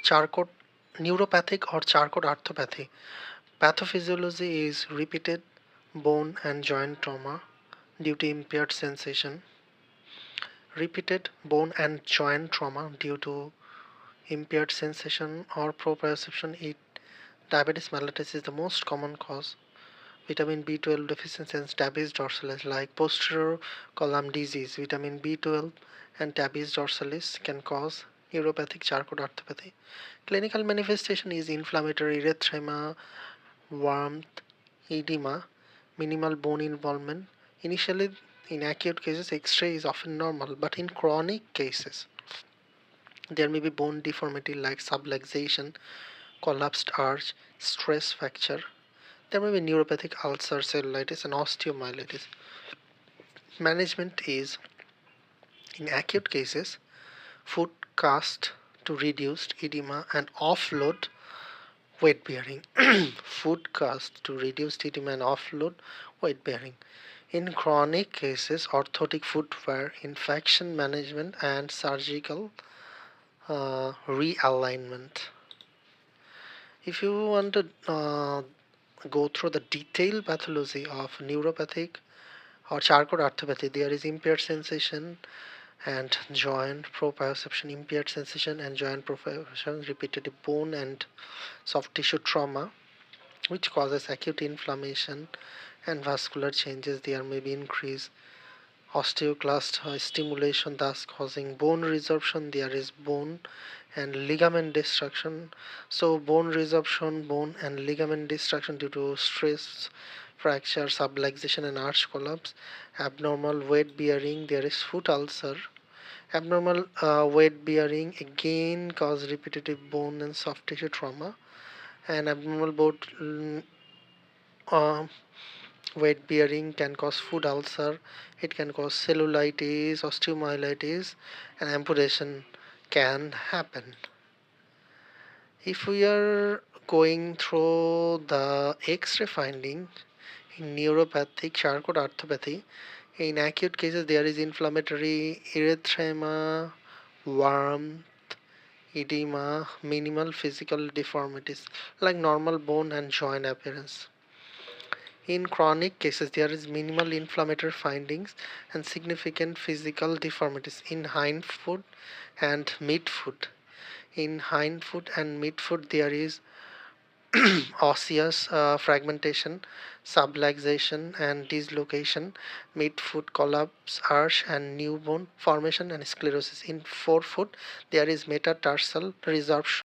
Charcot neuropathic or Charcot arthropathy. Pathophysiology is repeated bone and joint trauma due to impaired sensation. Repeated bone and joint trauma due to impaired sensation or proprioception. Diabetes mellitus is the most common cause. Vitamin B12 deficiency and tabes dorsalis, like posterior column disease. Vitamin B12 and tabes dorsalis can cause neuropathic Charcot arthropathy. Clinical manifestation is inflammatory erythema, warmth, edema, minimal bone involvement. Initially, in acute cases, X-ray is often normal, but in chronic cases, there may be bone deformity like subluxation, collapsed arch, stress fracture. There may be neuropathic ulcer, cellulitis, and osteomyelitis. Management is, in acute cases, foot cast to reduce edema and offload weight bearing. Foot cast to reduce edema and offload weight bearing. In chronic cases, orthotic footwear, infection management, and surgical realignment. If you want to go through the detailed pathology of neuropathic or Charcot arthropathy, there is impaired sensation and joint proprioception, impaired sensation and joint proprioception, repetitive bone and soft tissue trauma, which causes acute inflammation and vascular changes. There may be increased osteoclast stimulation, thus causing bone resorption. There is bone and ligament destruction. So bone resorption, bone and ligament destruction due to stress, fracture, subluxation and arch collapse. Abnormal weight bearing, there is foot ulcer. Abnormal weight bearing again cause repetitive bone and soft tissue trauma. And abnormal uh, weight bearing can cause foot ulcer. It can cause cellulitis, osteomyelitis, and amputation can happen. If we are going through the X-ray finding in neuropathic Charcot arthropathy, in acute cases there is inflammatory erythema, warmth, edema, minimal physical deformities like normal bone and joint appearance. In chronic cases, there is minimal inflammatory findings and significant physical deformities in hind foot and midfoot. In hind foot and midfoot, there is osseous fragmentation, subluxation and dislocation, midfoot collapse, arch and new bone formation and sclerosis. In forefoot, there is metatarsal resorption